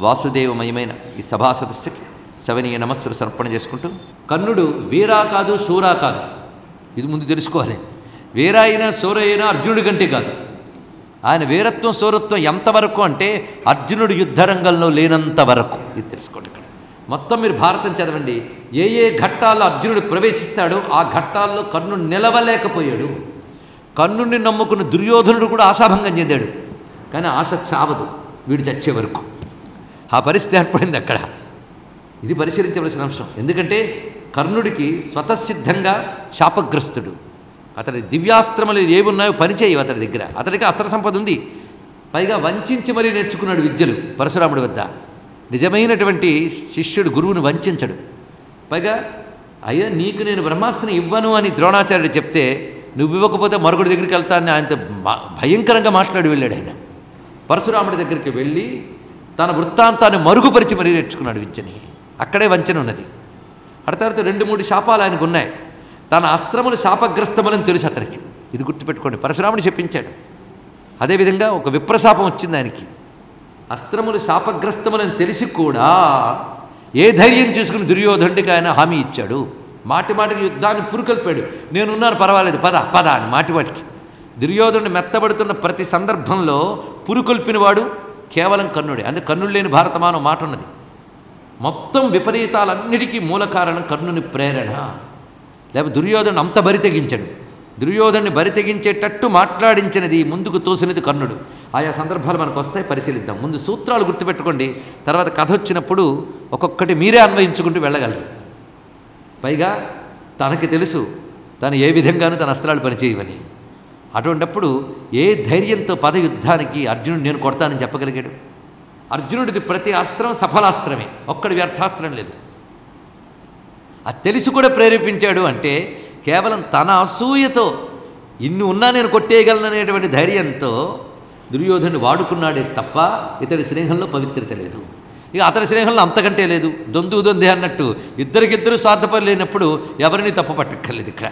వాసుదేవమయమైన ఈ సభా సదస్సుకి సవనీయ నమస్సులు సమర్పణ చేసుకుంటూ, కర్ణుడు వీరా కాదు శూరా కాదు, ఇది ముందు తెలుసుకోవాలి. వీరా అయినా శూర అయినా అర్జునుడి కంటే కాదు. ఆయన వీరత్వం శూరత్వం ఎంతవరకు అంటే అర్జునుడు యుద్ధరంగంలో లేనంత వరకు. ఇది తెలుసుకోండి. ఇక్కడ మొత్తం మీరు భారతం చదవండి. ఏ ఏ ఘట్టాల్లో అర్జునుడు ప్రవేశిస్తాడో ఆ ఘట్టాల్లో కర్ణుడు నిలవలేకపోయాడు. కర్ణుడిని నమ్ముకున్న దుర్యోధనుడు కూడా ఆశాభంగం చెందాడు. కానీ ఆశ చావదు వీడు చచ్చే వరకు. ఆ పరిస్థితి ఏర్పడింది అక్కడ. ఇది పరిశీలించవలసిన అంశం. ఎందుకంటే కర్ణుడికి స్వతసిద్ధంగా శాపగ్రస్తుడు. అతని దివ్యాస్త్రములు ఏవి ఉన్నాయో పనిచేయవు అతని దగ్గర. అతనికి అస్త్ర సంపద ఉంది. పైగా వంచి మరీ నేర్చుకున్నాడు విద్యలు పరశురాముడి వద్ద. నిజమైనటువంటి శిష్యుడు గురువును వంచడు. పైగా అయ్యా నీకు నేను బ్రహ్మాస్త్రం ఇవ్వను అని ద్రోణాచార్యుడు చెప్తే, నువ్వు ఇవ్వకపోతే మరొకటి దగ్గరికి వెళ్తానని ఆయనతో భయంకరంగా మాట్లాడి వెళ్ళాడు. ఆయన పరశురాముడి దగ్గరికి వెళ్ళి తన వృత్తాంతాన్ని మరుగుపరిచి మరీ నేర్చుకున్నాడు విద్యని. అక్కడే వంచన ఉన్నది. ఆ తర్వాత 2-3 శాపాలు ఆయనకు ఉన్నాయి. తన అస్త్రములు శాపగ్రస్తములని తెలుసు అతనికి. ఇది గుర్తుపెట్టుకోండి. పరశురాముడు చెప్పించాడు. అదేవిధంగా ఒక విప్రశాపం వచ్చింది ఆయనకి. అస్త్రములు శాపగ్రస్తములని తెలిసి కూడా ఏ ధైర్యం చేసుకుని దుర్యోధనుడికి ఆయన హామీ ఇచ్చాడు. మాటి మాటికి యుద్ధాన్ని పురుకొల్పాడు. నేనున్నాను పర్వాలేదు పద పద అని మాటిమాటికి. దుర్యోధనుడు మెత్తబడుతున్న ప్రతి సందర్భంలో పురుకొల్పినవాడు కేవలం కర్ణుడే. అందుకే కర్ణుడు లేని భారతమానం మాట ఉన్నది. మొత్తం విపరీతాలన్నిటికీ మూల కారణం కర్ణుని ప్రేరణ. లేకపోతే దుర్యోధను అంత బరి తెగించాడు. దుర్యోధన్ని బరి తెగించేటట్టు మాట్లాడించినది, ముందుకు తోసినది కర్ణుడు. ఆయా సందర్భాలు మనకు వస్తాయి, పరిశీలిద్దాం. ముందు సూత్రాలు గుర్తుపెట్టుకోండి. తర్వాత కథ వచ్చినప్పుడు ఒక్కొక్కటి మీరే అన్వయించుకుంటూ వెళ్ళగలరు. పైగా తనకి తెలుసు తను ఏ విధంగానూ తన అస్త్రాలు పనిచేయవని. అటువంటప్పుడు ఏ ధైర్యంతో యుద్ధానికి అర్జునుడు నేను కొడతానని చెప్పగలిగాడు? అర్జునుడిది ప్రతి అస్త్రం సఫలాస్త్రమే, ఒక్కడి వ్యర్థాస్త్రం లేదు. అది తెలిసి కూడా ప్రేరేపించాడు అంటే కేవలం తన అసూయతో ఇన్ని ఉన్నా నేను కొట్టేయగలననేటువంటి ధైర్యంతో దుర్యోధనుడు వాడుకున్నాడే తప్ప ఇతడి స్నేహంలో పవిత్రత లేదు. ఇక అతడి స్నేహంలో అంతకంటే లేదు. దొందే అన్నట్టు ఇద్దరికిద్దరు స్వార్థపరి లేనప్పుడు ఎవరిని తప్పు పట్టక్కర్లేదు. ఇక్కడ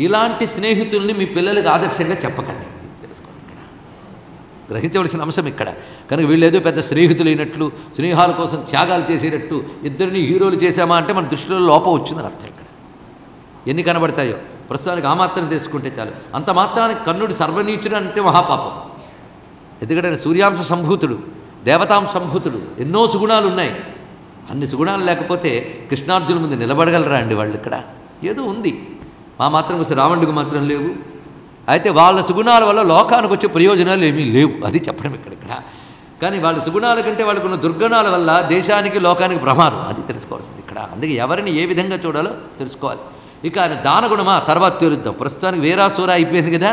ఇలాంటి స్నేహితుల్ని మీ పిల్లలకు ఆదర్శంగా చెప్పకండి. తెలుసుకోండి. ఇక్కడ గ్రహించవలసిన అంశం ఇక్కడ. కనుక వీళ్ళేదో పెద్ద స్నేహితులైనట్లు, స్నేహాల కోసం త్యాగాలు చేసేటట్టు ఇద్దరిని హీరోలు చేశామా అంటే మన దృష్టిలో లోపం వచ్చిందని అర్థం. ఇక్కడ ఎన్ని కనబడతాయో ప్రస్తుతానికి ఆ మాత్రం తెలుసుకుంటే చాలు. అంత మాత్రానికి కర్ణుడు సర్వనీచుడు అంటే మహాపాపం. ఎందుకంటే ఆయన సూర్యాంశ సంభూతుడు, దేవతాంశ సంభూతుడు, ఎన్నో సుగుణాలు ఉన్నాయి. అన్ని సుగుణాలు లేకపోతే కృష్ణార్జునుల ముందు నిలబడగలరా అండి వాళ్ళు? ఇక్కడ ఏదో ఉంది. మా మాత్రం కోసం రావణుడికి మాత్రం లేవు. అయితే వాళ్ళ సుగుణాల వల్ల లోకానికి వచ్చే ప్రయోజనాలు ఏమీ లేవు, అది చెప్పడం ఇక్కడ. కానీ వాళ్ళ సుగుణాల కంటే వాళ్ళకున్న దుర్గుణాల వల్ల దేశానికి లోకానికి ప్రమాదం, అది తెలుసుకోవాల్సింది ఇక్కడ. అందుకే ఎవరిని ఏ విధంగా చూడాలో తెలుసుకోవాలి. ఇక ఆయన దానగుణమా తర్వాత తెలుద్దాం. ప్రస్తుతానికి వీరాసూర అయిపోయింది కదా.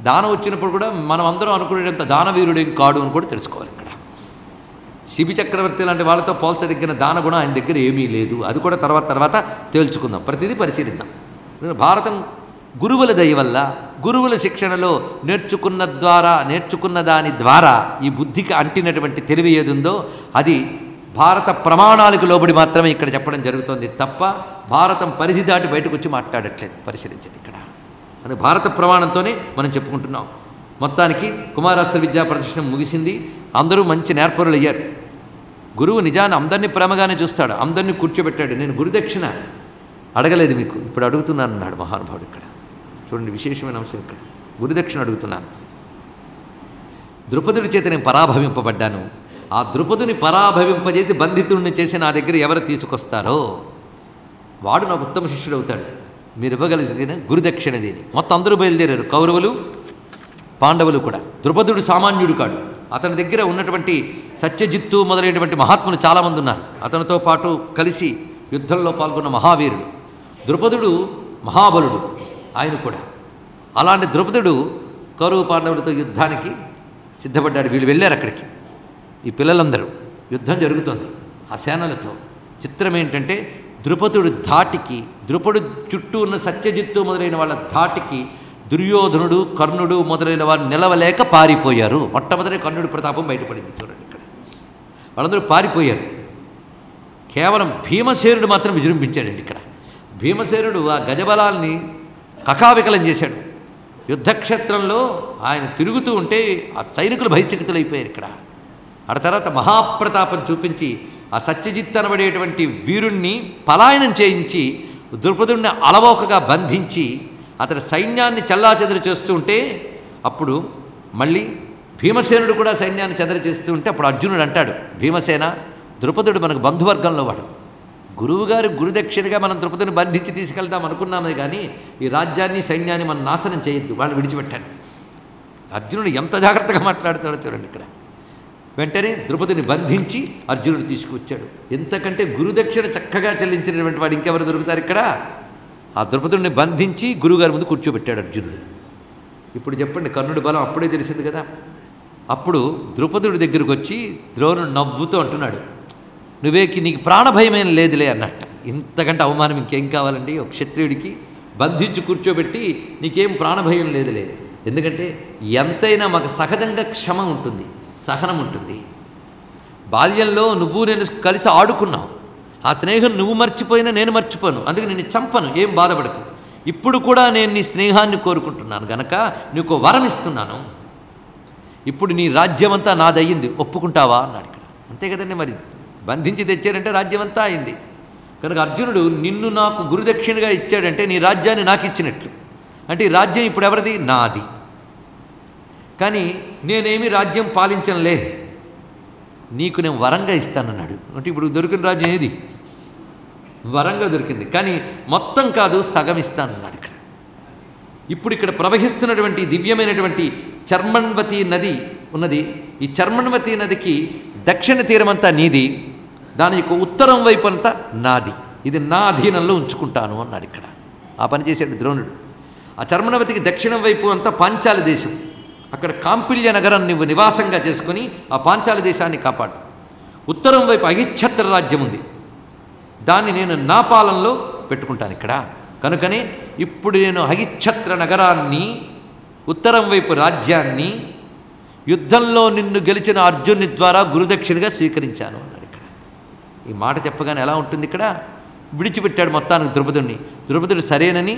దానం వచ్చినప్పుడు కూడా మనం అందరం అనుకునేంత దానవీరుడేం కాడు అని కూడా తెలుసుకోవాలి. ఇక్కడ శిబి చక్రవర్తి లాంటి వాళ్ళతో పోల్చదగిన దానగుణం ఆయన దగ్గర ఏమీ లేదు. అది కూడా తర్వాత తేల్చుకుందాం. ప్రతిదీ పరిశీలిద్దాం. భారతం గురువుల దయ వల్ల, గురువుల శిక్షణలో నేర్చుకున్న దాని ద్వారా ఈ బుద్ధికి అంటినటువంటి తెలివి ఏదుందో అది భారత ప్రమాణాలకు లోబడి మాత్రమే ఇక్కడ చెప్పడం జరుగుతుంది తప్ప భారతం పరిధి దాటి బయటకు వచ్చి మాట్లాడట్లేదు. పరిశీలించండి. ఇక్కడ అది భారత ప్రమాణంతోనే మనం చెప్పుకుంటున్నాం. మొత్తానికి కుమారాస్త్ర విద్యా ప్రదర్శనం ముగిసింది. అందరూ మంచి నేర్పరులు అయ్యారు. గురువు నిజాన్ని అందరినీ ప్రేమగానే చూస్తాడు. అందరినీ కూర్చోబెట్టాడు. నేను గురుదక్షిణ అడగలేదు మీకు, ఇప్పుడు అడుగుతున్నాను అన్నాడు మహానుభావుడు. ఇక్కడ చూడండి విశేషమైన అంశం. ఇక్కడ గురుదక్షిణ అడుగుతున్నాను. ద్రుపదుడి చేత నేను పరాభవింపబడ్డాను. ఆ ద్రుపదుని పరాభవింపజేసి బంధితుడిని చేసి నా దగ్గర ఎవరు తీసుకొస్తారో వాడు నాకు ఉత్తమ శిష్యుడు అవుతాడు. మీరు ఇవ్వగలిగిన గురుదక్షిణ దీని. మొత్తం అందరూ బయలుదేరారు, కౌరవులు పాండవులు కూడా. ద్రుపదుడు సామాన్యుడు కాడు. అతని దగ్గర ఉన్నటువంటి సత్యజిత్తు మొదలైనటువంటి మహాత్ములు చాలామంది ఉన్నారు. అతనితో పాటు కలిసి యుద్ధంలో పాల్గొన్న మహావీరుడు. ద్రుపదుడు మహాబలుడు ఆయన కూడా. అలాంటి ద్రుపదుడు కౌరవ పాండవులతో యుద్ధానికి సిద్ధపడ్డాడు. వీళ్ళు వెళ్ళారు అక్కడికి. ఈ పిల్లలందరూ యుద్ధం జరుగుతుంది ఆ సేనలతో. చిత్రం ఏంటంటే ద్రుపదుడు చుట్టూ ఉన్న సత్యజిత్తు మొదలైన వాళ్ళ ధాటికి దుర్యోధనుడు, కర్ణుడు మొదలైన వారు నిలవలేక పారిపోయారు. మొట్టమొదటి కర్ణుడి ప్రతాపం బయటపడింది. చూడండి ఇక్కడ వాళ్ళందరూ పారిపోయారు. కేవలం భీమసేనుడు మాత్రం విజృంభించాడండి. ఇక్కడ భీమసేనుడు ఆ గజబలాల్ని కకావికలం చేశాడు. యుద్ధక్షేత్రంలో ఆయన తిరుగుతూ ఉంటే ఆ సైనికులు భయచకితులైపోయారు. ఇక్కడ ఆ తర్వాత మహాప్రతాపం చూపించి ఆ సత్యజిత్ అనబడేటువంటి వీరుణ్ణి పలాయనం చేయించి ద్రుపదుడిని అలవోకగా బంధించి అతని సైన్యాన్ని చెల్లాచెదరు చేస్తూ ఉంటే అప్పుడు మళ్ళీ భీమసేనుడు కూడా సైన్యాన్ని చెదరు చేస్తూ ఉంటే అప్పుడు అర్జునుడు అంటాడు, భీమసేన, ద్రుపదుడు మనకు బంధువర్గంలో వాడు, గురువుగారు గురుదక్షిణగా మనం ద్రుపదుని బంధించి తీసుకెళ్తాం అనుకున్నామే కానీ ఈ రాజ్యాన్ని సైన్యాన్ని మనం నాశనం చేయొద్దు, వాళ్ళని విడిచిపెట్టాడు. అర్జునుడు ఎంత జాగ్రత్తగా మాట్లాడుతాడో చూడండి ఇక్కడ. వెంటనే ద్రుపదిని బంధించి అర్జునుడు తీసుకొచ్చాడు. ఎంతకంటే గురుదక్షిణ చక్కగా చెల్లించినటువంటి వాడు ఇంకెవరు దొరుకుతారు ఇక్కడ? ఆ ద్రుపదుడిని బంధించి గురువుగారి ముందు కూర్చోబెట్టాడు అర్జునుడు. ఇప్పుడు చెప్పండి, కర్ణుడి బలం అప్పుడే తెలిసింది కదా. అప్పుడు ద్రుపదుడి దగ్గరికి వచ్చి ద్రోణుడు నవ్వుతూ అంటున్నాడు, నీకు ప్రాణభయమేం లేదులే అన్నట్ట. ఇంతకంటే అవమానం ఇంకేం కావాలండి? ఒక క్షత్రియుడికి బంధించి కూర్చోబెట్టి నీకేం ప్రాణభయం లేదులే, ఎందుకంటే ఎంతైనా మాకు సహజంగా క్షమ ఉంటుంది, సహనం ఉంటుంది. బాల్యంలో నువ్వు నేను కలిసి ఆడుకున్నావు, ఆ స్నేహం నువ్వు మర్చిపోయినా నేను మర్చిపోను, అందుకే నేను చంపను, ఏం బాధపడకు. ఇప్పుడు కూడా నేను నీ స్నేహాన్ని కోరుకుంటున్నాను గనక నీకు వరం ఇస్తున్నాను, ఇప్పుడు నీ రాజ్యమంతా నాదయ్యింది, ఒప్పుకుంటావా అన్నాడు ఇక్కడ. అంతే కదండి, మరి బంధించి తెచ్చాడంటే రాజ్యమంతా అయింది కనుక అర్జునుడు నిన్ను నాకు గురుదక్షిణగా ఇచ్చాడంటే నీ రాజ్యాన్ని నాకు ఇచ్చినట్లు, అంటే ఈ రాజ్యం ఇప్పుడు ఎవరిది? నాది. కానీ నేనేమి రాజ్యం పాలించనులే, నీకు నేను వరంగా ఇస్తానన్నాడు. అంటే ఇప్పుడు దొరికిన రాజ్యం ఏది? వరంగా దొరికింది, కానీ మొత్తం కాదు, సగం ఇస్తానన్నాడు ఇక్కడ. ఇప్పుడు ఇక్కడ ప్రవహిస్తున్నటువంటి దివ్యమైనటువంటి చర్మణ్వతి నది ఉన్నది. ఈ చర్మణ్వతి నదికి దక్షిణ తీరమంతా నీది, దాని యొక్క ఉత్తరం వైపు అంతా నాది, ఇది నా అధీనంలో ఉంచుకుంటాను అన్నాడు ఇక్కడ. ఆ పని చేశాడు ద్రోణుడు. ఆ చర్మణవతికి దక్షిణం వైపు అంతా పాంచాల దేశం, అక్కడ కాంపిల్య నగరం నువ్వు నివాసంగా చేసుకుని ఆ పాంచాల దేశాన్ని కాపాడు. ఉత్తరం వైపు అహిచ్ఛత్ర రాజ్యం ఉంది, దాన్ని నేను నా పాలనలో పెట్టుకుంటాను ఇక్కడ. కనుకనే ఇప్పుడు నేను అహిచ్ఛత్ర నగరాన్ని, ఉత్తరం వైపు రాజ్యాన్ని యుద్ధంలో నిన్ను గెలిచిన అర్జునుని ద్వారా గురుదక్షిణగా స్వీకరించాను అన్నాడు ఇక్కడ. ఈ మాట చెప్పగానే ఎలా ఉంటుంది ఇక్కడ? విడిచిపెట్టాడు మొత్తానికి ద్రుపదుడిని. ద్రుపదుడు సరేనని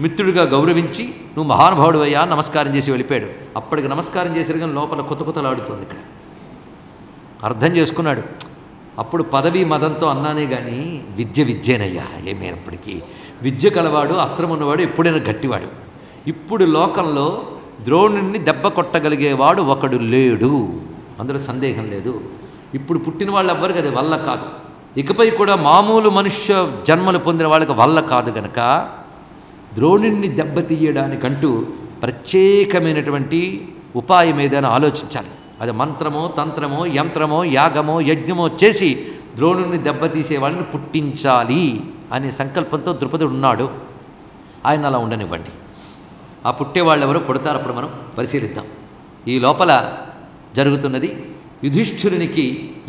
మిత్రుడిగా గౌరవించి నువ్వు మహానుభావుడు అయ్యా నమస్కారం చేసి వెళ్ళిపోయాడు. అప్పటికి నమస్కారం చేశారు కానీ లోపల కొత్త కొత్తలాడుతుంది ఇక్కడ. అర్థం చేసుకున్నాడు, అప్పుడు పదవీ మదంతో అన్నానే కానీ విద్యేనయ్యా, ఏమైనప్పటికీ విద్య కలవాడు, అస్త్రం ఉన్నవాడు ఎప్పుడైనా గట్టివాడు. ఇప్పుడు లోకంలో ద్రోణుడిని దెబ్బ కొట్టగలిగేవాడు ఒకడు లేడు, అందులో సందేహం లేదు. ఇప్పుడు పుట్టిన వాళ్ళు ఎవ్వరికి అది వల్ల కాదు, ఇకపై కూడా మామూలు మనుష్య జన్మలు పొందిన వాళ్ళకి వల్ల కాదు గనక ద్రోణుడిని దెబ్బతీయడానికంటూ ప్రత్యేకమైనటువంటి ఉపాయం ఏదైనా ఆలోచించాలి. అది మంత్రమో, తంత్రమో, యంత్రమో, యాగమో, యజ్ఞమో చేసి ద్రోణుడిని దెబ్బతీసే వాళ్ళని పుట్టించాలి అనే సంకల్పంతో ద్రుపదుడు ఉన్నాడు. ఆయన అలా ఉండనివ్వండి. ఆ పుట్టేవాళ్ళు ఎవరో పుడతారు, అప్పుడు మనం పరిశీలిద్దాం. ఈ లోపల జరుగుతున్నది యుధిష్ఠిరునికి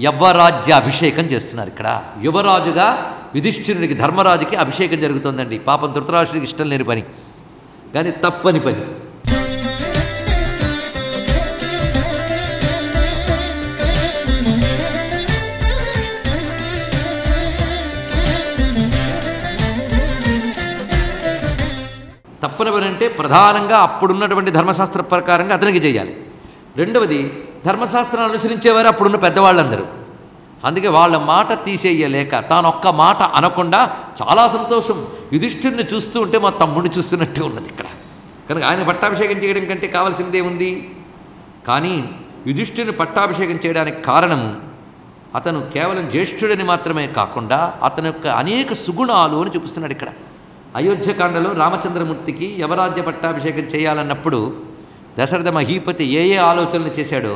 యవ్వరాజ్య అభిషేకం చేస్తున్నారు ఇక్కడ. యువరాజుగా యుధిష్ఠిరునికి, ధర్మరాజుకి అభిషేకం జరుగుతుందండి. పాపం ధృతరాష్ట్రుడికి ఇష్టం లేని పని, కానీ తప్పని పని. తప్పని పని అంటే ప్రధానంగా అప్పుడున్నటువంటి ధర్మశాస్త్ర ప్రకారంగా అతనికి చేయాలి. రెండవది, ధర్మశాస్త్రాన్ని అనుసరించేవారు అప్పుడున్న పెద్దవాళ్ళందరూ. అందుకే వాళ్ళ మాట తీసేయలేక తాను ఒక్క మాట అనకుండా చాలా సంతోషం. యుధిష్ఠిరుని చూస్తూ ఉంటే మా తమ్ముడిని చూస్తున్నట్టే ఉన్నది ఇక్కడ. కనుక ఆయన పట్టాభిషేకం చేయడం కంటే కావాల్సిందే ఉంది. కానీ యుధిష్ఠిరుని పట్టాభిషేకం చేయడానికి కారణము అతను కేవలం జ్యేష్ఠుడని మాత్రమే కాకుండా అతని యొక్క అనేక సుగుణాలు అని చూపిస్తున్నాడు ఇక్కడ. అయోధ్యకాండలో రామచంద్రమూర్తికి యవరాజ్య పట్టాభిషేకం చేయాలన్నప్పుడు దశరథ మహీపతి ఏ ఆలోచనలు చేశాడో,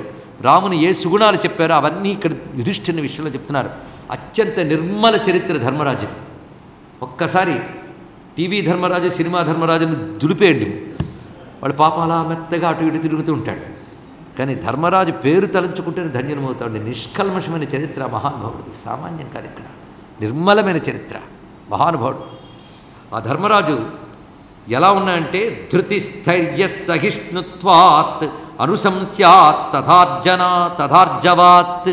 రాముని ఏ సుగుణాలు చెప్పారో అవన్నీ ఇక్కడ యుధిష్ఠిరుని విషయంలో చెప్తున్నారు. అత్యంత నిర్మల చరిత్ర ధర్మరాజుది. ఒక్కసారి టీవీ ధర్మరాజు, సినిమా ధర్మరాజుని దులిపేయండి, వాడు పాపం అలా మెత్తగా అటు ఇటు తిరుగుతూ ఉంటాడు. కానీ ధర్మరాజు పేరు తలంచుకుంటేనే ధన్యమవుతాడు. నిష్కల్మషమైన చరిత్ర మహానుభావుడిది, సామాన్యం కాదు ఇక్కడ. నిర్మలమైన చరిత్ర, మహానుభావుడు. ఆ ధర్మరాజు ఎలా ఉన్నాయంటే ధృతిస్థైర్య సహిష్ణుత్వాత్ అనుశంస్యాత్ తథార్జవాత్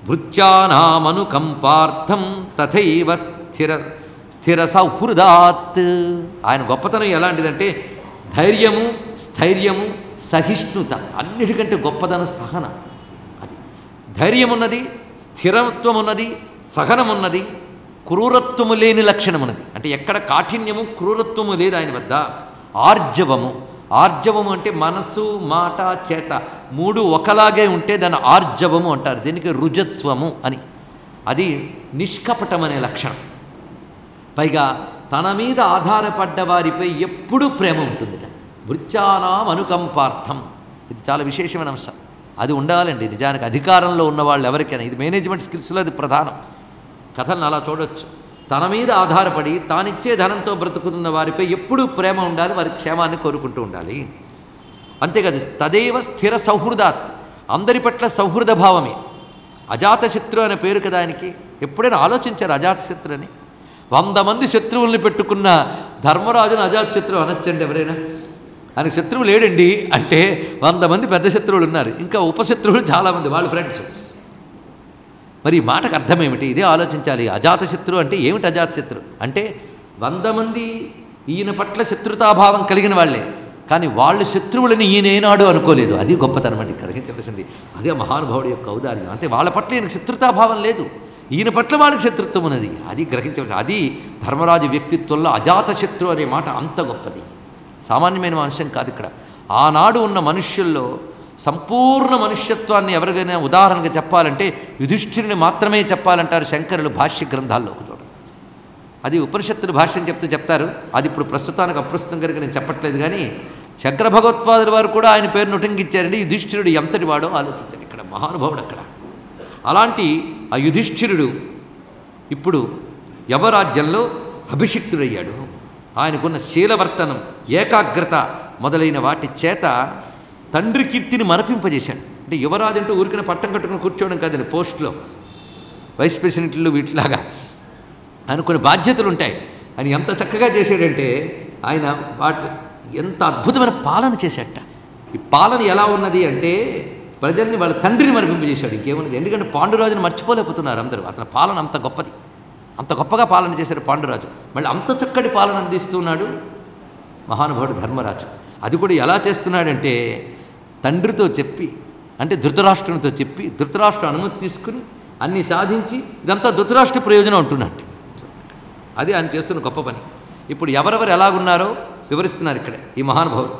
భృత్యానామనుకంపార్థం తథైవ స్థిర సౌహృదాత్. ఆయన గొప్పతనం ఎలాంటిదంటే ధైర్యము, స్థైర్యము, సహిష్ణుత, అన్నిటికంటే గొప్పదనం సహన. అది ధైర్యం ఉన్నది, స్థిరత్వం ఉన్నది, సహనం ఉన్నది, క్రూరత్వము లేని లక్షణం ఉన్నది. అంటే ఎక్కడ కాఠిన్యము క్రూరత్వము లేదు ఆయన వద్ద. ఆర్జవము, ఆర్జవము అంటే మనసు మాట చేత మూడు ఒకలాగే ఉంటే దాన్ని ఆర్జవము అంటారు. దీనికి రుజత్వము అని. అది నిష్కపటం అనే లక్షణం. పైగా తన మీద ఆధారపడ్డ వారిపై ఎప్పుడూ ప్రేమ ఉంటుందిట. భృత్యానాం అనుకంపార్థం, ఇది చాలా విశేషమైన అంశం. అది ఉండాలండి నిజానికి అధికారంలో ఉన్న వాళ్ళు ఎవరికైనా. ఇది మేనేజ్మెంట్ స్కిల్స్లో అది ప్రధానం. కథలను అలా చూడొచ్చు. తన మీద ఆధారపడి తానిచ్చే ధనంతో బ్రతుకుతున్న వారిపై ఎప్పుడూ ప్రేమ ఉండాలి, వారి క్షేమాన్ని కోరుకుంటూ ఉండాలి. అంతేకాదు తదేవ స్థిర సౌహృదాత్, అందరి పట్ల సౌహృద భావమే. అజాతశత్రు అనే పేరు కదా ఆయనకి. ఎప్పుడైనా ఆలోచించారు అజాతశత్రు అని? 100 మంది శత్రువుల్ని పెట్టుకున్న ధర్మరాజును అజాతశత్రు అనొచ్చండి ఎవరైనా? ఆయనకు శత్రువు లేడండి అంటే 100 మంది పెద్ద శత్రువులు ఉన్నారు, ఇంకా ఉపశత్రువులు చాలామంది, వాళ్ళు ఫ్రెండ్స్. మరి ఈ మాటకు అర్థం ఏమిటి? ఇదే ఆలోచించాలి. అజాతశత్రు అంటే ఏమిటి? అజాతశత్రు అంటే 100 మంది ఈయన పట్ల శత్రుతాభావం కలిగిన వాళ్ళే, కానీ వాళ్ళు శత్రువులని ఈయన ఏనాడు అనుకోలేదు. అది గొప్పతనం అండి గ్రహించవలసింది. అదే మహానుభావుడి యొక్క ఔదార్యం. అంతే, వాళ్ళ పట్ల ఈయనకు శత్రుతాభావం లేదు, ఈయన పట్ల వాళ్ళకి శత్రుత్వం ఉన్నది. అది గ్రహించవలసింది. అది ధర్మరాజు వ్యక్తిత్వంలో అజాతశత్రు అనే మాట అంత గొప్పది, సామాన్యమైన అంశం కాదు. ఇక్కడ ఆనాడు ఉన్న మనుష్యుల్లో సంపూర్ణ మనుష్యత్వాన్ని ఎవరికైనా ఉదాహరణగా చెప్పాలంటే యుధిష్ఠిరుని మాత్రమే చెప్పాలంటారు శంకరులు భాష్య గ్రంథాల్లో. ఒక చోట అది ఉపనిషత్తులు భాష్యం చెప్తారు. అది ఇప్పుడు ప్రస్తుతానికి అప్రస్తుతం కనుక నేను చెప్పట్లేదు, కానీ శంకర భగవత్పాదుల వారు కూడా ఆయన పేరును ఉటంకించారండి. యుధిష్ఠిరుడు ఎంతటి వాడో ఆలోచించారు. ఇక్కడ మహానుభావుడు అక్కడ. అలాంటి ఆ యుధిష్ఠిరుడు ఇప్పుడు యవరాజ్యంలో అభిషిక్తుడయ్యాడు. ఆయనకున్న శీలవర్తనం, ఏకాగ్రత మొదలైన వాటి చేత తండ్రి కీర్తిని మనపింపజేశాడు. అంటే యువరాజు అంటూ ఊరికిన పట్టం కట్టుకుని కూర్చోవడం కాదండి. పోస్టులో వైస్ ప్రెసిడెంట్లు వీటిలాగా ఆయన కొన్ని బాధ్యతలు ఉంటాయి. ఆయన ఎంత చక్కగా చేశాడంటే ఆయన ఎంత అద్భుతమైన పాలన చేశాట. ఈ పాలన ఎలా ఉన్నది అంటే ప్రజల్ని వాళ్ళ తండ్రిని మరిపింపజేశాడు. ఇంకేమున్నది? ఎందుకంటే పాండురాజుని మర్చిపోలేకపోతున్నారు అందరూ. అతని పాలన అంత గొప్పది, అంత గొప్పగా పాలన చేశారు పాండురాజు. మళ్ళీ అంత చక్కటి పాలన అందిస్తున్నాడు మహానుభావుడు ధర్మరాజు. అది కూడా ఎలా చేస్తున్నాడంటే తండ్రితో చెప్పి, అంటే ధృతరాష్ట్రునితో చెప్పి ధృతరాష్ట్ర అనుమతి తీసుకుని అన్నీ సాధించి ఇదంతా ధృతరాష్ట్ర ప్రయోజనం అంటున్నట్టు. అది ఆయన చేస్తున్న గొప్ప పని. ఇప్పుడు ఎవరెవరు ఎలాగున్నారో వివరిస్తున్నారు ఇక్కడ ఈ మహానుభావుడు.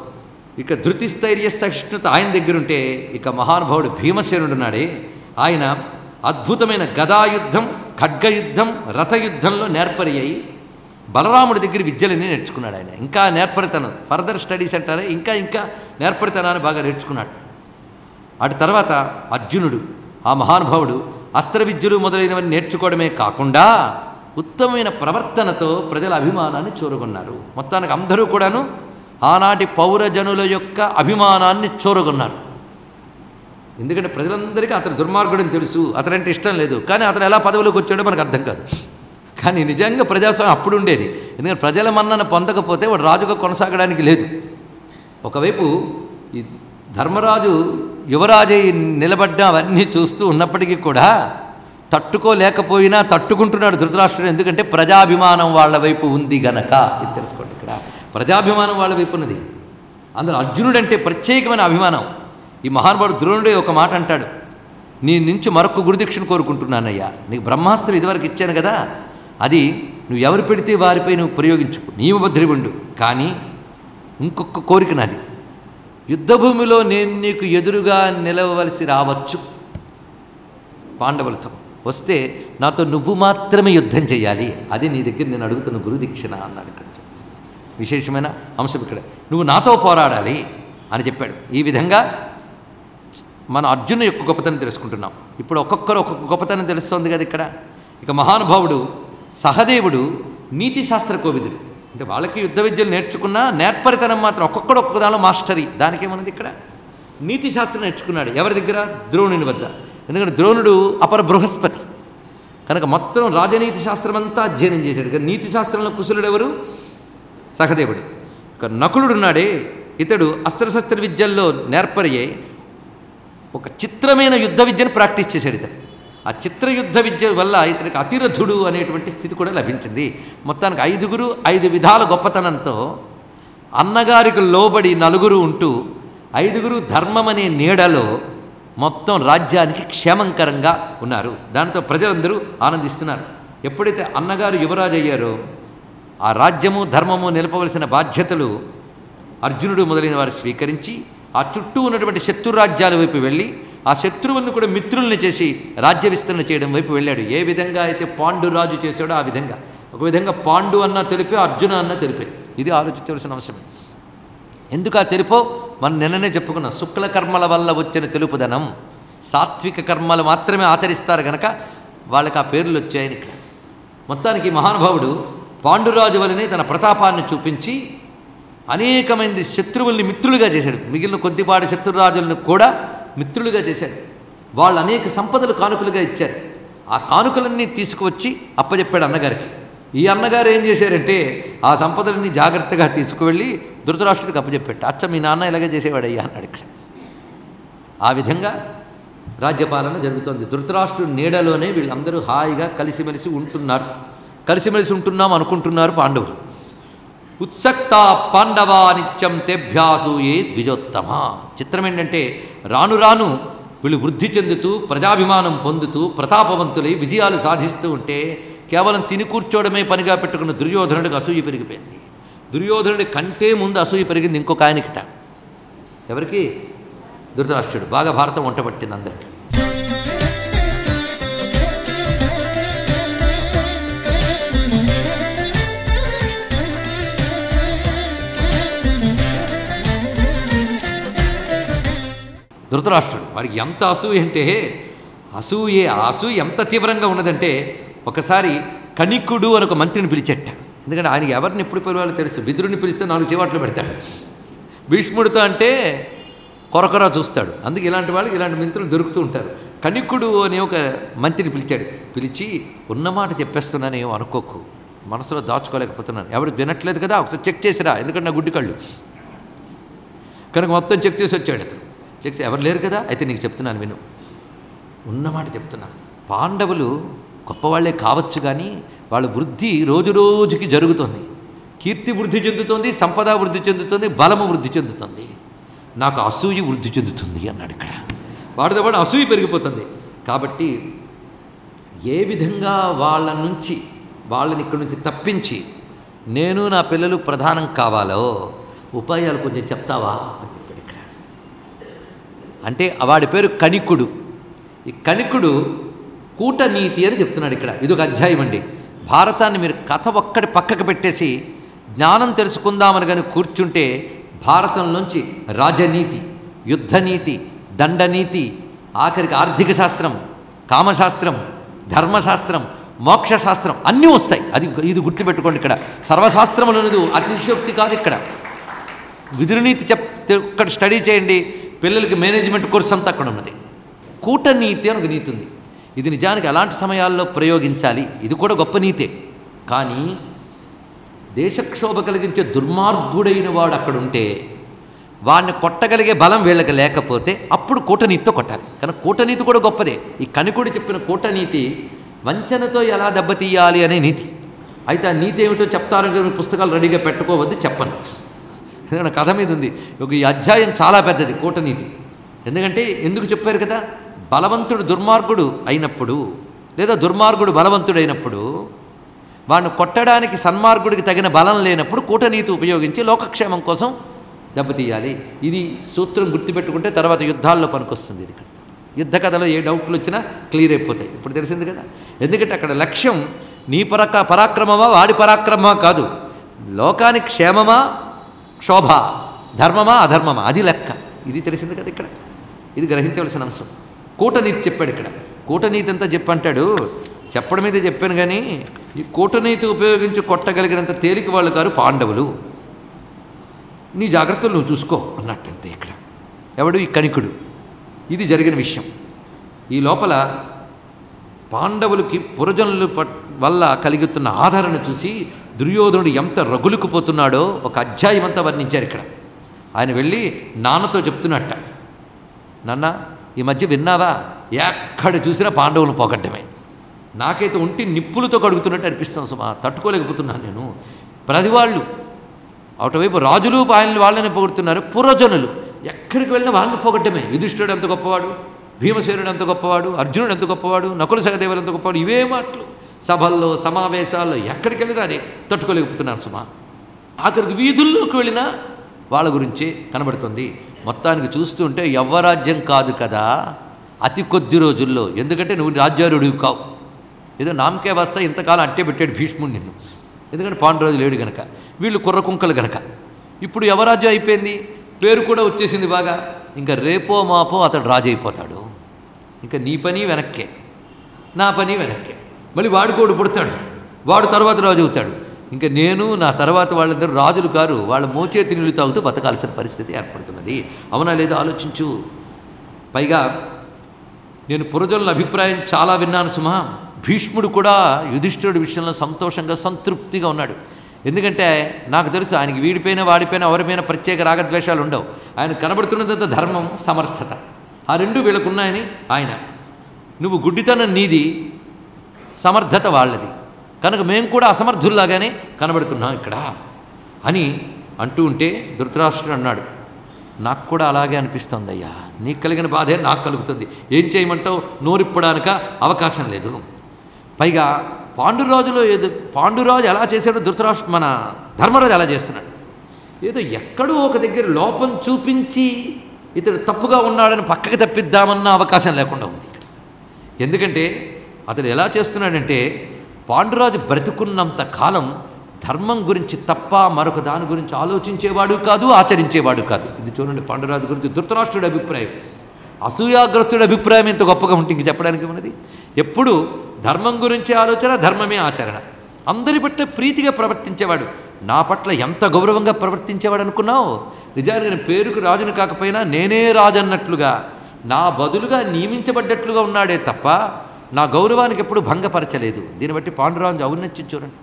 ఇక ధృతిస్థైర్య సహిష్ణుత ఆయన దగ్గరుంటే ఇక మహానుభావుడు భీమసేనుడు ఉన్నాడే, ఆయన అద్భుతమైన గదాయుద్ధం, ఖడ్గయుద్ధం, రథయుద్ధంలో నేర్పరి అయి బలరాముడి దగ్గర విద్యలన్నీ నేర్చుకున్నాడు. ఆయన ఇంకా నేర్పరితనం, ఫర్దర్ స్టడీస్ అంటారే, ఇంకా ఇంకా నేర్పరితనాన్ని బాగా నేర్చుకున్నాడు. అటు తర్వాత అర్జునుడు, ఆ మహానుభావుడు అస్త్ర విద్యలు మొదలైనవన్నీ నేర్చుకోవడమే కాకుండా ఉత్తమమైన ప్రవర్తనతో ప్రజల అభిమానాన్ని చూరగొన్నారు. మొత్తానికి అందరూ కూడాను ఆనాటి పౌరజనుల యొక్క అభిమానాన్ని చూరగొన్నారు. ఎందుకంటే ప్రజలందరికీ అతను దుర్మార్గుడని తెలుసు, అతనంటే ఇష్టం లేదు, కానీ అతను ఎలా పదవిలోకి వచ్చాడో మనకు అర్థం కాదు. కానీ నిజంగా ప్రజాస్వామ్యం అప్పుడు ఉండేది. ఎందుకంటే ప్రజల మన్నన పొందకపోతే వాడు రాజుగా కొనసాగడానికి లేదు. ఒకవైపు ఈ ధర్మరాజు యువరాజై నిలబడ్డా అవన్నీ చూస్తూ ఉన్నప్పటికీ కూడా తట్టుకోలేకపోయినా తట్టుకుంటున్నాడు ధృతరాష్ట్రుడు. ఎందుకంటే ప్రజాభిమానం వాళ్ళ వైపు ఉంది గనక. ఇది తెలుసుకోండి, ఇక్కడ ప్రజాభిమానం వాళ్ళ వైపు ఉన్నది. అందులో అర్జునుడంటే ప్రత్యేకమైన అభిమానం. ఈ మహానుభావుడు ద్రోణుడే ఒక మాట అంటాడు, నీ నుంచి మరొక గురుదక్షిణ కోరుకుంటున్నానయ్యా, నీకు బ్రహ్మాస్త్రం ఇదివరకు ఇచ్చాను కదా, అది నువ్వు ఎవరు పెడితే వారిపై నువ్వు ప్రయోగించుకో, నియమబద్ధివుండు. కానీ ఇంకొక కోరిక నాది, యుద్ధభూమిలో నేను నీకు ఎదురుగా నిలవలసి రావచ్చు, పాండవులతో వస్తే నాతో నువ్వు మాత్రమే యుద్ధం చేయాలి, అది నీ దగ్గర నేను అడుగుతున్న గురుదీక్షణ అన్నాడు. ఇక్కడ విశేషమైన అంశం ఇక్కడ, నువ్వు నాతో పోరాడాలి అని చెప్పాడు. ఈ విధంగా మన అర్జును యొక్క గొప్పతనం తెలుసుకుంటున్నాం. ఇప్పుడు ఒక్కొక్కరు ఒక్కొక్క గొప్పతనం తెలుస్తోంది కదా ఇక్కడ. ఇక మహానుభావుడు సహదేవుడు నీతి శాస్త్ర కోవిదుడు. అంటే వాళ్ళకి యుద్ధ విద్యలు నేర్చుకున్నా నేర్పరితనం మాత్రం ఒక్కొక్కడు ఒక్కొక్క దానిలో మాస్టరీ. దానికేమన్నది ఇక్కడ నీతి శాస్త్రం నేర్చుకున్నాడు. ఎవరి దగ్గర? ద్రోణుని వద్ద. ఎందుకంటే ద్రోణుడు అపర బృహస్పతి కనుక మొత్తం రాజనీతి శాస్త్రం అంతా అధ్యయనం చేశాడు. ఇక నీతి శాస్త్రంలో కుశలుడు ఎవరు? సహదేవుడు. ఇక నకులుడు ఉన్నాడే, ఇతడు అస్త్రశస్త్ర విద్యల్లో నేర్పరియే ఒక చిత్రమైన యుద్ధ విద్యను ప్రాక్టీస్ చేశాడు. ఇతను ఆ చిత్రయుద్ధ విద్య వల్ల ఇతనికి అతిరథుడు అనేటువంటి స్థితి కూడా లభించింది. మొత్తానికి 5 విధాల గొప్పతనంతో అన్నగారికి లోబడి 4 ఉంటూ 5 ధర్మం అనే నీడలో మొత్తం రాజ్యానికి క్షేమంకరంగా ఉన్నారు. దానితో ప్రజలందరూ ఆనందిస్తున్నారు. ఎప్పుడైతే అన్నగారు యువరాజు అయ్యారో ఆ రాజ్యము ధర్మము నిలపవలసిన బాధ్యతలు అర్జునుడు మొదలైన వారు స్వీకరించి ఆ చుట్టూ ఉన్నటువంటి శత్రు రాజ్యాల వైపు వెళ్ళి ఆ శత్రువులను కూడా మిత్రుల్ని చేసి రాజ్య విస్తరణ చేయడం వైపు వెళ్ళాడు. ఏ విధంగా అయితే పాండురాజు చేశాడో ఆ విధంగా. ఒక విధంగా పాండు అన్న తెలిపే, అర్జున అన్న తెలిపే. ఇది ఆలోచించవలసిన అవసరం. ఎందుకు ఆ తెలుపో మనం నిన్ననే చెప్పుకున్నాం. శుక్ల కర్మల వల్ల వచ్చిన తెలుపుదనం. సాత్విక కర్మలు మాత్రమే ఆచరిస్తారు కనుక వాళ్ళకి ఆ పేర్లు వచ్చాయని ఇక్కడ. మొత్తానికి మహానుభావుడు పాండురాజు వలనే తన ప్రతాపాన్ని చూపించి అనేకమంది శత్రువుల్ని మిత్రులుగా చేశాడు. మిగిలిన కొద్దిపాటి శత్రురాజులను కూడా మిత్రులుగా చేశాడు. వాళ్ళు అనేక సంపదలు కానుకలుగా ఇచ్చారు. ఆ కానుకలన్నీ తీసుకువచ్చి అప్పచెప్పాడు అన్నగారికి. ఈ అన్నగారు ఏం చేశారంటే ఆ సంపదలన్నీ జాగ్రత్తగా తీసుకువెళ్ళి ధృతరాష్ట్రుడికి అప్పచెప్పాడు. అచ్చ మీ నాన్న ఇలాగే చేసేవాడయ్యా అన్నాడు ఇక్కడ. ఆ విధంగా రాజ్యపాలన జరుగుతోంది. ధృతరాష్ట్రుడి నీడలోనే వీళ్ళందరూ హాయిగా కలిసిమెలిసి ఉంటున్నారు. కలిసిమెలిసి ఉంటున్నాం అనుకుంటున్నారు పాండవులు. ఉత్సక్త పాండవా నిత్యం తేభ్యాసూయే ద్విజోత్తమ. చిత్రం ఏంటంటే రాను రాను వీళ్ళు వృద్ధి చెందుతూ ప్రజాభిమానం పొందుతూ ప్రతాపవంతులై విజయాలు సాధిస్తూ ఉంటే కేవలం తిని కూర్చోవడమే పనిగా పెట్టుకున్న దుర్యోధనుడికి అసూయ పెరిగిపోయింది. దుర్యోధనుడి కంటే ముందు అసూయ పెరిగింది ఇంకొక ఆయనకిట. ఎవరికి? ధృతరాష్ట్రుడు. బాగా భారతం వంట పట్టింది అందరికీ. ధృతరాష్ట్రుడు వాడికి ఎంత అసూయ అంటే అసూయ ఎంత తీవ్రంగా ఉన్నదంటే ఒకసారి కణికుడు అని ఒక మంత్రిని పిలిచెట్ట. ఎందుకంటే ఆయనకి ఎవరిని ఎప్పుడు పిలవాలో తెలుసు. విదురుని పిలిస్తే 4 చివాట్లు పెడతాడు. భీష్ముడితో అంటే కొరకొర చూస్తాడు. అందుకే ఇలాంటి వాళ్ళకి ఇలాంటి మంత్రులు దొరుకుతూ ఉంటారు. కణికుడు అనే ఒక మంత్రిని పిలిచాడు. పిలిచి ఉన్నమాట చెప్పేస్తున్నాను, ఏమో అనుకోకు, మనసులో దాచుకోలేకపోతున్నాను, ఎవరు వినట్లేదు కదా, ఒకసారి చెక్ చేసిరా, ఎందుకంటే నా గుడ్డి కళ్ళు. కనుక మొత్తం చెక్ చేసి వచ్చాడు అతను. చెక్ చేసి ఎవరు లేరు కదా, అయితే నీకు చెప్తున్నాను విను, ఉన్నమాట చెప్తున్నాను. పాండవులు గొప్పవాళ్లే కావచ్చు కానీ వాళ్ళ వృద్ధి రోజు రోజుకి జరుగుతుంది. కీర్తి వృద్ధి చెందుతోంది, సంపద వృద్ధి చెందుతుంది, బలము వృద్ధి చెందుతుంది. నాకు అసూయ వృద్ధి చెందుతుంది అన్నాడు ఇక్కడ. వాడితో పాటు అసూయ పెరిగిపోతుంది. కాబట్టి ఏ విధంగా వాళ్ళని ఇక్కడి నుంచి తప్పించి నేను నా పిల్లలు ప్రధానం కావాలో ఉపాయాలు కొంచెం చెప్తావా అని చెప్పాడు ఇక్కడ. అంటే వాడి పేరు కణికుడు. ఈ కణికుడు కూటనీతి అని చెప్తున్నాడు ఇక్కడ. ఇదొక అధ్యాయం అండి. భారతాన్ని మీరు కథ ఒక్కటి పక్కకు పెట్టేసి జ్ఞానం తెలుసుకుందామని కానీ కూర్చుంటే భారతంలోంచి రాజనీతి, యుద్ధనీతి, దండనీతి, ఆఖరికి ఆర్థిక శాస్త్రం, కామశాస్త్రం, ధర్మశాస్త్రం, మోక్షశాస్త్రం అన్నీ వస్తాయి. ఇది గుర్తుపెట్టుకోండి. ఇక్కడ సర్వశాస్త్రములనదు అతిశయోక్తి కాదు. ఇక్కడ విదురునీతి ఇక్కడ స్టడీ చేయండి. పిల్లలకి మేనేజ్మెంట్ కోర్స్ అంతా అక్కడ ఉన్నది. కూటనీతి అని ఒక నీతి ఉంది. ఇది నిజానికి అలాంటి సమయాల్లో ప్రయోగించాలి. ఇది కూడా గొప్ప నీతే. కానీ దేశక్షోభ కలిగించే దుర్మార్గుడైన వాడు అక్కడ ఉంటే వాడిని కొట్టగలిగే బలం వీళ్ళకి లేకపోతే అప్పుడు కూటనీతితో కొట్టాలి. కానీ కూటనీతి కూడా గొప్పదే. ఈ కణికుడు చెప్పిన కూటనీతి వంచనతో ఎలా దెబ్బతీయాలి అనే నీతి. అయితే ఆ నీతి ఏమిటో చెప్తారని పుస్తకాలు రెడీగా పెట్టుకోవద్దు, చెప్పను. ఎందుకంటే కథ మీద ఉంది. ఈ అధ్యాయం చాలా పెద్దది కూటనీతి. ఎందుకంటే ఎందుకు చెప్పారు కదా, బలవంతుడు దుర్మార్గుడు అయినప్పుడు లేదా దుర్మార్గుడు బలవంతుడైనప్పుడు వాడిని కొట్టడానికి సన్మార్గుడికి తగిన బలం లేనప్పుడు కూటనీతి ఉపయోగించి లోకక్షేమం కోసం దెబ్బతీయాలి. ఇది సూత్రం గుర్తుపెట్టుకుంటే తర్వాత యుద్ధాల్లో పనికొస్తుంది. ఇది యుద్ధ కథలో ఏ డౌట్లు వచ్చినా క్లియర్ అయిపోతాయి. ఇప్పుడు తెలిసింది కదా. ఎందుకంటే అక్కడ లక్ష్యం నీ పరాక్రమమా వాడి పరాక్రమమా కాదు, లోకానికి క్షేమమా క్షోభ, ధర్మమా అధర్మమా, అది లెక్క. ఇది తెలిసింది కదా ఇక్కడ. ఇది గ్రహించవలసిన అంశం. కూటనీతి చెప్పాడు ఇక్కడ. కూటనీతి అంతా చెప్పంటాడు. చెప్పడం మీద చెప్పాను కానీ ఈ కూటనీతి ఉపయోగించి కొట్టగలిగినంత తేలిక వాళ్ళు కారు పాండవులు. నీ జాగ్రత్తలు నువ్వు చూసుకో అన్నట్టంతే ఇక్కడ. ఎవడు? ఈ కణికుడు. ఇది జరిగిన విషయం. ఈ లోపల పాండవులకి పురజనుల వల్ల కలుగుతున్న ఆదరణ చూసి దుర్యోధనుడు ఎంత రగులుకుపోతున్నాడో ఒక అధ్యాయం అంతా వర్ణించారు ఇక్కడ. ఆయన వెళ్ళి నాన్నతో చెప్తున్నట్ట, నాన్న ఈ మధ్య విన్నావా, ఎక్కడ చూసినా పాండవులను పొగడ్డమే, నాకైతే ఒంటి నిప్పులతో కడుగుతున్నట్టు అనిపిస్తాను సుమా, తట్టుకోలేకపోతున్నాను నేను. ప్రతివాళ్ళు అటువైపు రాజులు వాళ్ళని పొగుడుతున్నారు, పురజనులు ఎక్కడికి వెళ్ళినా వాళ్ళని పొగడ్డమే. యుధిష్ఠుడు ఎంత గొప్పవాడు, భీమసేనుడు ఎంత గొప్పవాడు, అర్జునుడు ఎంత గొప్పవాడు, నకుల సహదేవులు ఎంత గొప్పవాడు, ఇవే మాటలు సభల్లో సమావేశాల్లో ఎక్కడికి వెళ్ళినా అదే తట్టుకోలేకపోతున్నారు సుమా. ఆఖరికి వీధుల్లోకి వెళ్ళినా వాళ్ళ గురించే కనబడుతుంది. మొత్తానికి చూస్తుంటే యవ్వరాజ్యం కాదు కదా, అతి కొద్ది రోజుల్లో. ఎందుకంటే నువ్వు రాజ్యారుడివి కావు, ఏదో నామకే వస్తా ఇంతకాలం అట్టే పెట్టాడు భీష్ముడు నిన్ను, ఎందుకంటే పాండురాజు లేడు గనక, వీళ్ళు కుర్ర కుంకలు గనక. ఇప్పుడు యవరాజ్యం అయిపోయింది, పేరు కూడా వచ్చేసింది బాగా. ఇంకా రేపో మాపో అతడు రాజు అయిపోతాడు. ఇంకా నీ పని వెనక్కే, నా పని వెనక్కే. మళ్ళీ వాడు కోడు పుడతాడు, వాడు తర్వాత రాజు అవుతాడు. ఇంకా నేను నా తర్వాత వాళ్ళందరూ రాజులు కారు, వాళ్ళ మోచేతి నీళ్ళు తాగుతూ బతకాల్సిన పరిస్థితి ఏర్పడుతున్నది. అవునా లేదో ఆలోచించు. పైగా నేను పురజనుల అభిప్రాయం చాలా విన్నాను సుమా. భీష్ముడు కూడా యుధిష్ఠిరుడి విషయంలో సంతోషంగా సంతృప్తిగా ఉన్నాడు. ఎందుకంటే నాకు తెలుసు ఆయనకి వీడిపైన వాడిపైన ఎవరిపైన ప్రత్యేక రాగద్వేషాలు ఉండవు. ఆయన కనబడుతున్నదంతా ధర్మం, సమర్థత, ఆ రెండు వీళ్ళకున్నాయని ఆయన. నువ్వు గుడ్డితనం నీది, సమర్థత వాళ్ళది, కనుక మేము కూడా అసమర్థుల్లాగానే కనబడుతున్నాం ఇక్కడ అని అంటూ ఉంటే ధృతరాష్ట్రుడు అన్నాడు, నాకు కూడా అలాగే అనిపిస్తుంది అయ్యా, నీకు కలిగిన బాధే నాకు కలుగుతుంది. ఏం చేయమంటావు, నోరిప్పడానిక అవకాశం లేదు. పైగా పాండురాజు ఎలా చేశాడో మన ధర్మరాజు అలా చేస్తున్నాడు. ఏదో ఎక్కడో ఒక దగ్గర లోపం చూపించి ఇతడు తప్పుగా ఉన్నాడని పక్కకి తప్పిద్దామన్న అవకాశం లేకుండా ఉంది ఇక్కడ. ఎందుకంటే అతడు ఎలా చేస్తున్నాడంటే పాండురాజు బ్రతుకున్నంత కాలం ధర్మం గురించి తప్ప మరొక దాని గురించి ఆలోచించేవాడు కాదు, ఆచరించేవాడు కాదు. ఇది చూడండి పాండురాజు గురించి ధృతరాష్ట్రుడి అభిప్రాయం. అసూయాగ్రస్తుడి అభిప్రాయం ఎంత గొప్పగా ఉంటుంది ఇంక చెప్పడానికి ఉన్నది. ఎప్పుడు ధర్మం గురించే ఆలోచన, ధర్మమే ఆచరణ. అందరి పట్ల ప్రీతిగా ప్రవర్తించేవాడు. నా పట్ల ఎంత గౌరవంగా ప్రవర్తించేవాడు అనుకున్నావు. నిజానికి నేను పేరుకు రాజును కాకపోయినా నేనే రాజు అన్నట్లుగా, నా బదులుగా నియమించబడ్డట్లుగా ఉన్నాడే తప్ప నా గౌరవానికి ఎప్పుడు భంగపరచలేదు. దీన్ని బట్టి పాండురాజు ఔన్నత్యం చూడండి.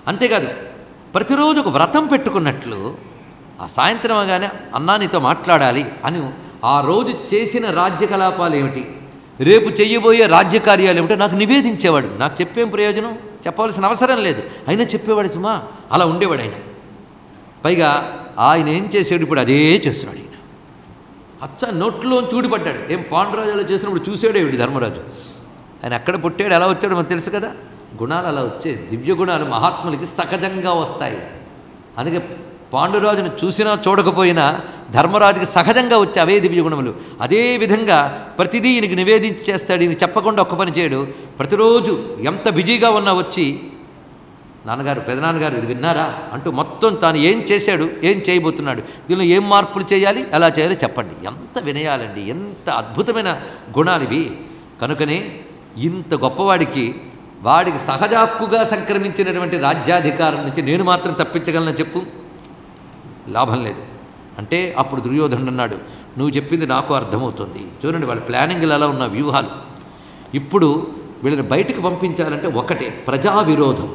అంతేకాదు ప్రతిరోజు ఒక వ్రతం పెట్టుకున్నట్లు ఆ సాయంత్రం అవగానే అన్నా నీతో మాట్లాడాలి అని ఆ రోజు చేసిన రాజ్యకలాపాలు ఏమిటి, రేపు చెయ్యబోయే రాజ్యకార్యాలు ఏమిటో నాకు నివేదించేవాడు. నాకు చెప్పేం ప్రయోజనం, చెప్పవలసిన అవసరం లేదు, అయినా చెప్పేవాడు సుమా. అలా ఉండేవాడు ఆయన. పైగా ఆయన ఏం చేసాడు, ఇప్పుడు అదే చేస్తున్నాడు ఆయన. అచ్చ నోట్లో చూడిపడ్డాడు. ఏం పాండురాజు అలా చేసినప్పుడు చూసాడే వీడి ధర్మరాజు. ఆయన ఎక్కడ పుట్టాడు, ఎలా వచ్చాడో మనకు తెలుసు కదా. గుణాలు అలా వచ్చే దివ్య గుణాలు మహాత్ములకి సహజంగా వస్తాయి. అందుకే పాండురాజును చూసినా చూడకపోయినా ధర్మరాజుకి సహజంగా వచ్చే అవే దివ్య గుణములు. అదేవిధంగా ప్రతిదీ ఈయనకి నివేదించి చేస్తాడు. ఈయన చెప్పకుండా ఒక్క పని చేయడు. ప్రతిరోజు ఎంత బిజీగా ఉన్నా వచ్చి, నాన్నగారు, పెదనాన్నగారు ఇది విన్నారా అంటూ మొత్తం తాను ఏం చేశాడు, ఏం చేయబోతున్నాడు, దీనిలో ఏం మార్పులు చేయాలి, ఎలా చేయాలో చెప్పండి. ఎంత వినయాలండి, ఎంత అద్భుతమైన గుణాలు ఇవి. కనుకనే ఇంత గొప్పవాడికి వాడికి సహజాక్కుగా సంక్రమించినటువంటి రాజ్యాధికారం నుంచి నేను మాత్రం తప్పించగలను చెప్పు, లాభం లేదు అంటే. అప్పుడు దుర్యోధనుడు అన్నాడు, నువ్వు చెప్పింది నాకు అర్థమవుతుంది. చూడండి వాళ్ళ ప్లానింగ్లు అలా ఉన్న వ్యూహాలు. ఇప్పుడు వీళ్ళని బయటకు పంపించాలంటే ఒకటే, ప్రజా విరోధం.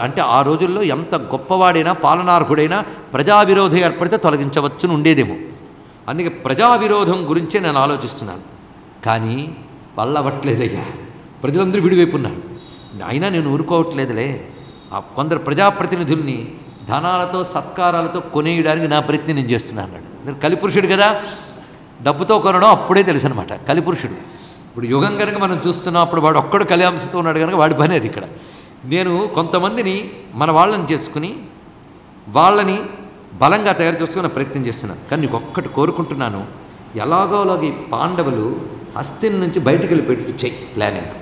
అంటే ఆ రోజుల్లో ఎంత గొప్పవాడైనా పాలనార్హుడైనా ప్రజా విరోధం ఏర్పడితే తొలగించవచ్చును ఉండేదేమో. అందుకే ప్రజా విరోధం గురించే నేను ఆలోచిస్తున్నాను. కానీ వల్లవట్లేదయ్యా, ప్రజలందరూ విడివైపు ఉన్నారు. అయినా నేను ఊరుకోవట్లేదులే. ఆ కొందరు ప్రజాప్రతినిధుల్ని ధనాలతో సత్కారాలతో కొనేయడానికి నా ప్రయత్నం నేను చేస్తున్నాను అన్నాడు. నేను కలిపురుషుడు కదా, డబ్బుతో కొనడం అప్పుడే తెలుసు అనమాట కలిపురుషుడు. ఇప్పుడు యుగం కనుక మనం చూస్తున్నాం, అప్పుడు వాడు ఒక్కడు కలియాంశతో ఉన్నాడు కనుక వాడి పని అది. ఇక్కడ నేను కొంతమందిని మన వాళ్ళని చేసుకుని వాళ్ళని బలంగా తయారు చేసుకునే ప్రయత్నం చేస్తున్నాను. కానీ నీకు ఒక్కటి కోరుకుంటున్నాను, ఎలాగోలాగ ఈ పాండవులు హస్తిన నుంచి బయటకు వెళ్ళి పెట్టి చెయ్యి ప్లానింగ్.